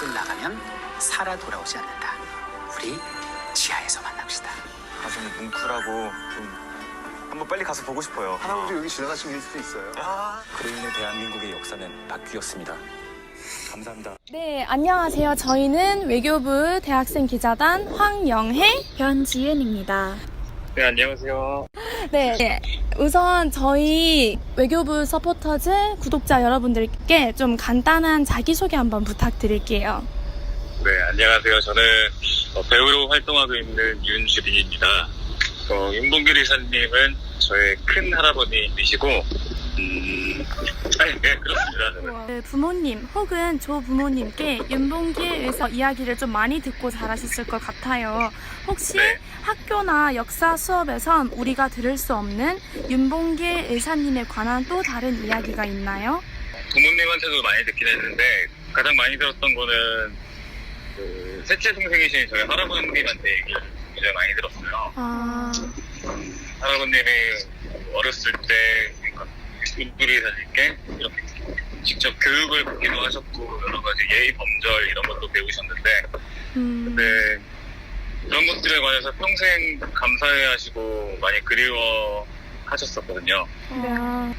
밖을 나가면 살아 돌아오지 않는다. 우리 지하에서 만납시다. 가슴이 뭉클하고 한번 빨리 가서 보고 싶어요. 할아버지 여기 지나가신 길 수도 있어요. 그로 인해 대한민국의 역사는 바뀌었습니다. 감사합니다. 네, 안녕하세요. 저희는 외교부 대학생 기자단 황영혜, 변지은입니다. 네, 안녕하세요. 네, 우선 저희 외교부 서포터즈 구독자 여러분들께 좀 간단한 자기소개 한번 부탁드릴게요. 네, 안녕하세요. 저는 배우로 활동하고 있는 윤주빈입니다. 윤봉길의사님은 저의 큰 할아버님이시고, 네, 그렇습니다. 네, 부모님 혹은 조부모님께 윤봉길의사 이야기를 좀 많이 듣고 자라셨을 것 같아요. 혹시 네. 학교나 역사 수업에선 우리가 들을 수 없는 윤봉길의사님에 관한 또 다른 이야기가 있나요? 부모님한테도 많이 듣긴 했는데, 가장 많이 들었던 거는, 셋째 동생이신 저희 할아버님한테 얘기를 굉장히 많이 들었어요. 할아버님이 어렸을 때, 윤봉길의사님께 이렇게 직접 교육을 받기도 하셨고, 여러 가지 예의 범절 이런 것도 배우셨는데, 근데 그런 것들에 관해서 평생 감사해 하시고 많이 그리워 하셨었거든요.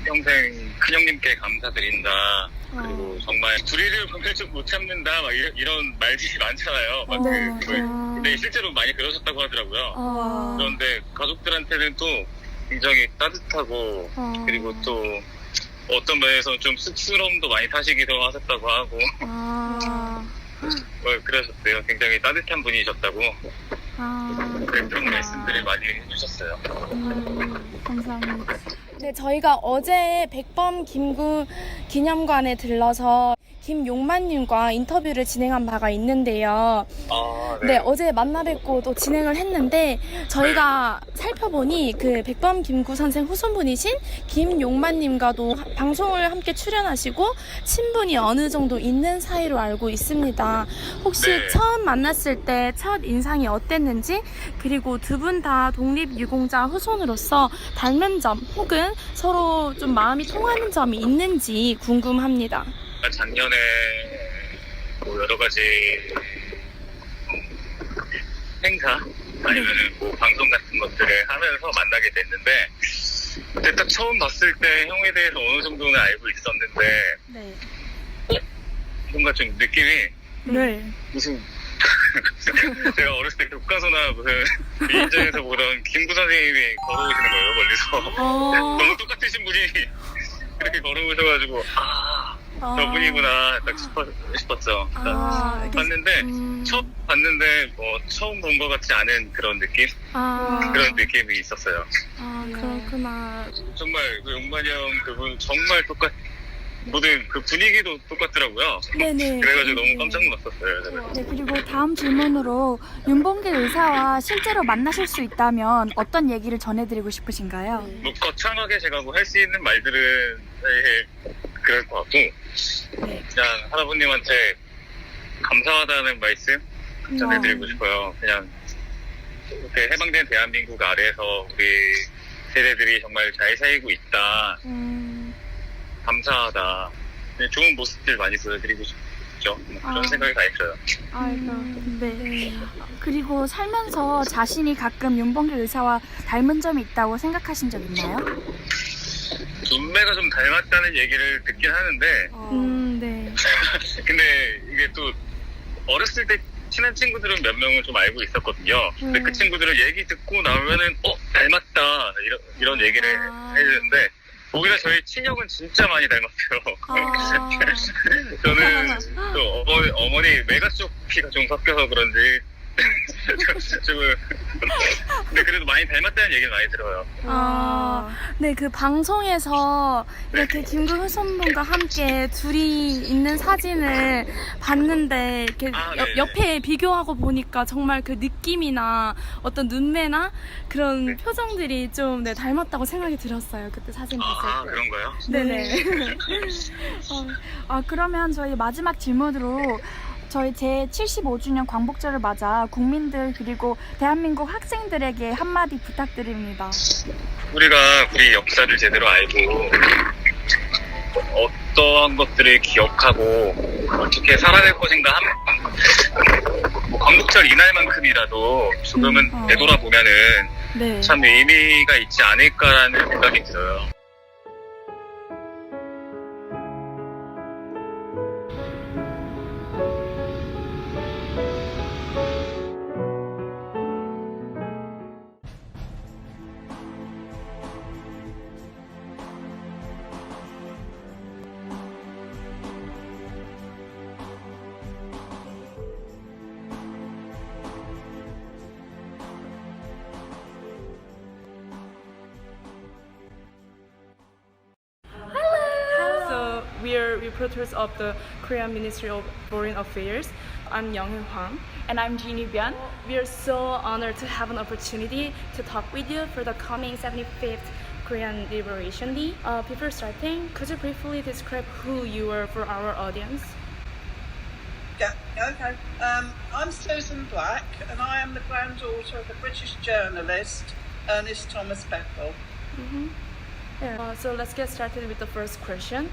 평생 큰형님께 감사드린다. 그리고 정말 둘이를 보면 좀 못 참는다. 막 이런 말들이 많잖아요. 막 근데 실제로 많이 그러셨다고 하더라고요. 그런데 가족들한테는 또 굉장히 따뜻하고 그리고 또 어떤 면에서 좀 쑥스러움도 많이 타시기도 하셨다고 하고 그러셨대요. 굉장히 따뜻한 분이셨다고 그런 말씀들을 많이 해주셨어요. 감사합니다. 네, 저희가 어제 백범김구 기념관에 들러서 김용만님과 인터뷰를 진행한 바가 있는데요. 네, 어제 만나 뵙고 또 진행을 했는데 저희가 살펴보니 그 백범김구 선생 후손분이신 김용만님과도 방송을 함께 출연하시고 친분이 어느 정도 있는 사이로 알고 있습니다. 혹시 네. 처음 만났을 때 첫 인상이 어땠는지, 그리고 두 분 다 독립유공자 후손으로서 닮은 점 혹은 서로 좀 마음이 통하는 점이 있는지 궁금합니다. 작년에 뭐 여러 가지 행사 아니면 뭐 방송 같은 것들을 하면서 만나게 됐는데, 그때 딱 처음 봤을 때 형에 대해서 어느 정도는 알고 있었는데 뭔가 좀 느낌이 무슨 제가 어렸을 때 교과서나 무슨 미인전에서 보던 김구 선생님이 걸어오시는 거예요, 멀리서. 너무 똑같으신 분이 그렇게 걸어오셔가지고 저분이구나 딱 싶었죠. 봤는데 처음 본 것 같지 않은 그런 느낌? 그런 느낌이 있었어요. 그렇구나. 정말 그 용만이 형 그분 정말 모든 그 분위기도 똑같더라고요. 네네. 그래가지고 너무 깜짝 놀랐었어요. 네, 그리고 다음 질문으로 윤봉길 의사와 실제로 만나실 수 있다면 어떤 얘기를 전해드리고 싶으신가요? 뭐 거창하게 제가 뭐 할 수 있는 말들은 그럴 것 같고, 그냥 할아버님한테 감사하다는 말씀 전해드리고 싶어요. 그냥 이렇게 해방된 대한민국 아래에서 우리 세대들이 정말 잘 살고 있다. 감사하다. 좋은 모습들 많이 보여드리고 싶죠. 그런 생각이 다 있어요. 네. 그리고 살면서 자신이 가끔 윤봉길 의사와 닮은 점이 있다고 생각하신 적 있나요? 눈매가 좀 닮았다는 얘기를 듣긴 하는데, 근데 이게 또 어렸을 때 친한 친구들은 몇 명은 좀 알고 있었거든요. 근데 그 친구들은 얘기 듣고 나면은 닮았다 이런 얘기를 해주는데, 오히려 저희 친형은 진짜 많이 닮았어요. 저는 또 어머니 외가 쪽 피가 좀 섞여서 그런지 근데 그래도 많이 닮았다는 얘기는 많이 들어요. 네, 그 방송에서 이렇게 김구 후손분과 함께 둘이 있는 사진을 봤는데 이렇게 옆에 비교하고 보니까 정말 그 느낌이나 어떤 눈매나 그런 표정들이 좀 닮았다고 생각이 들었어요. 그때 사진 봤을 때. 그런가요? 네네. 그러면 저희 마지막 질문으로 저희 제75주년 광복절을 맞아 국민들 그리고 대한민국 학생들에게 한마디 부탁드립니다. 우리가 우리 역사를 제대로 알고 어떠한 것들을 기억하고 어떻게 살아낼 것인가 뭐 광복절 이날만큼이라도 조금은 되돌아보면은 네. 참 의미가 있지 않을까라는 생각이 들어요. We're reporters of the Korean Ministry of Foreign Affairs. I'm Young Hwang. And I'm Jeannie Byun. We are so honored to have an opportunity to talk with you for the coming 75th Korean Liberation Day. Before starting, could you briefly describe who you are for our audience? Yeah, okay. I'm Susan Black, and I am the granddaughter of the British journalist Ernest Thomas Beckel. Yeah. So let's get started with the first question.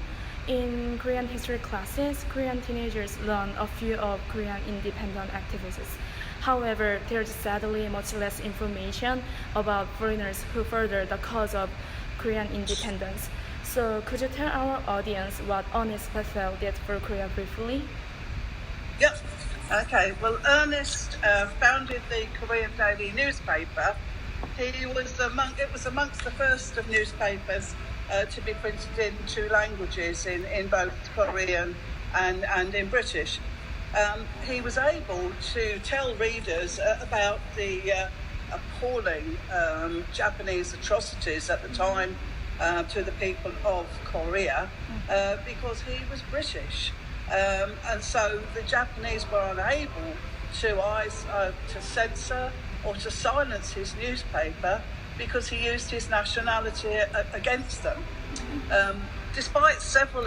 In Korean history classes, Korean teenagers learn a few of Korean independent activists. However, there's sadly much less information about foreigners who furthered the cause of Korean independence. So could you tell our audience what Ernest Beckel did for Korea briefly? Yep. Okay. Well, Ernest founded the Korean daily newspaper. It was amongst the first of newspapers to be printed in two languages, in both Korean and in British. He was able to tell readers about the appalling Japanese atrocities at the time to the people of Korea because he was British. And so the Japanese were unable to censor or to silence his newspaper because he used his nationality against them. Despite several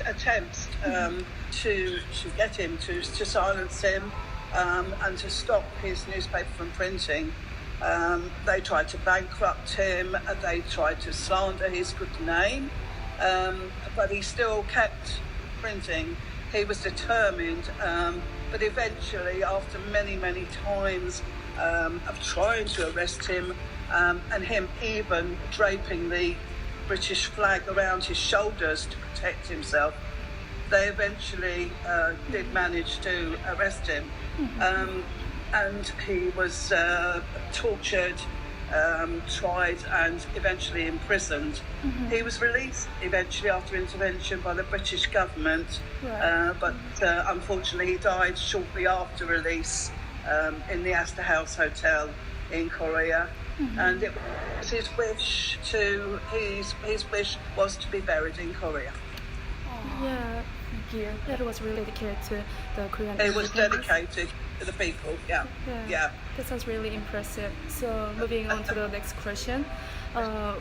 attempts to get him to silence him and to stop his newspaper from printing, they tried to bankrupt him, they tried to slander his good name, but he still kept printing. He was determined, but eventually, after many times of trying to arrest him, and him even draping the British flag around his shoulders to protect himself, they eventually did manage to arrest him. And he was tortured, tried and eventually imprisoned. He was released eventually after intervention by the British government, but unfortunately he died shortly after release in the Astor House Hotel in Korea. And it was his wish was to be buried in Korea. Yeah, thank you. That was really dedicated to the Korean. It was dedicated to the people. Yeah. That sounds really impressive. So moving on to the next question.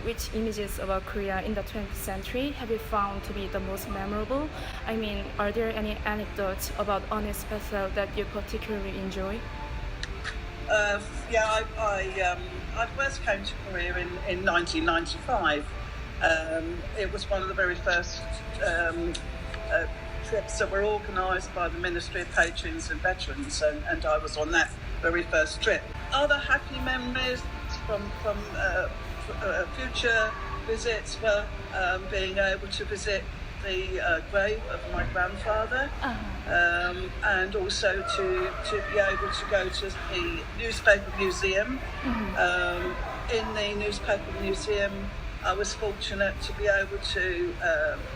Which images about Korea in the 20th century have you found to be the most memorable? I mean, are there any anecdotes about Ernest Beckel that you particularly enjoy? I first came to Korea in 1995. It was one of the very first trips that were organised by the Ministry of Patrons and Veterans, and I was on that very first trip. Other happy memories from future visits were being able to visit the grave of my grandfather, and also to be able to go to the newspaper museum. In the newspaper museum, I was fortunate to be able to,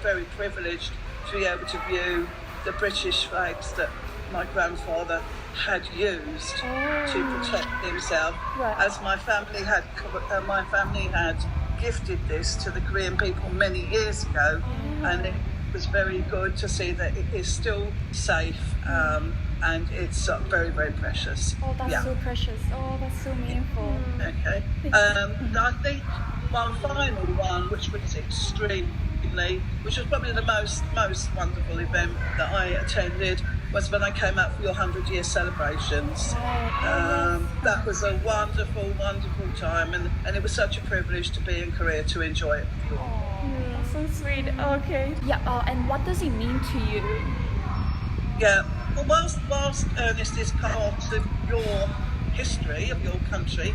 very privileged, to be able to view the British flags that my grandfather had used to protect himself, as my family had gifted this to the Korean people many years ago, and it was very good to see that it is still safe, and it's very precious. Oh, that's so precious. Oh, that's so meaningful. Okay. I think one final one, which was which was probably the most wonderful event that I attended, was when I came out for your 100-year celebrations. That was a wonderful time, and it was such a privilege to be in Korea to enjoy it. So sweet. Okay. Yeah. And what does it mean to you? Yeah. Well, whilst Ernest is part of your history of your country,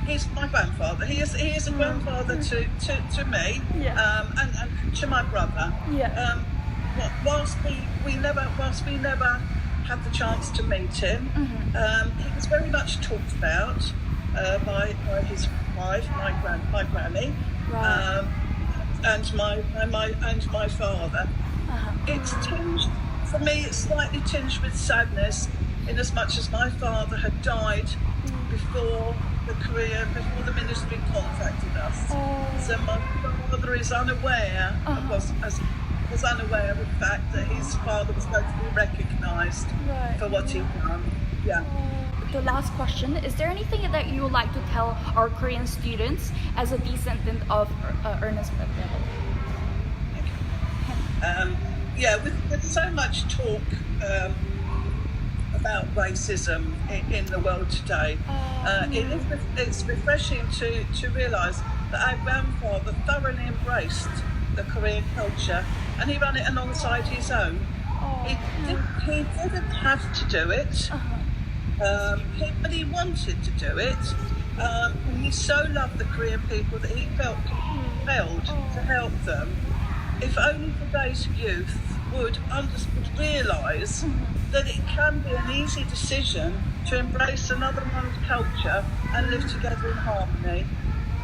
he's my grandfather. He is a grandfather to me, and to my brother. Yeah. Whilst we never had the chance to meet him, he was very much talked about by his wife, my granny, Right. and my father. It's tinged for me. It's slightly tinged with sadness, in as much as my father had died before the ministry contacted us. So my father is unaware, was unaware of the fact that his father was going to be recognised for what he'd done. Yeah. The last question, is there anything that you would like to tell our Korean students as a descendant of Ernest Bechdel? With so much talk about racism in the world today, it's refreshing to realise that our grandfather thoroughly embraced the Korean culture, and he ran it alongside his own. He didn't have to do it, but he wanted to do it. And he so loved the Korean people that he felt compelled to help them. If only today's youth would realise that it can be an easy decision to embrace another one's culture and live together in harmony.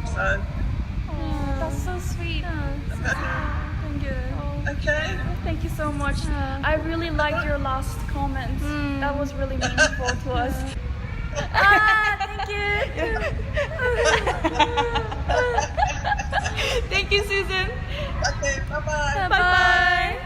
So, That's so sweet. Thank you. okay. Thank you so much. I really liked your last comment. That was really meaningful to us. Thank you. Thank you, Susan. Okay, bye-bye. Bye bye.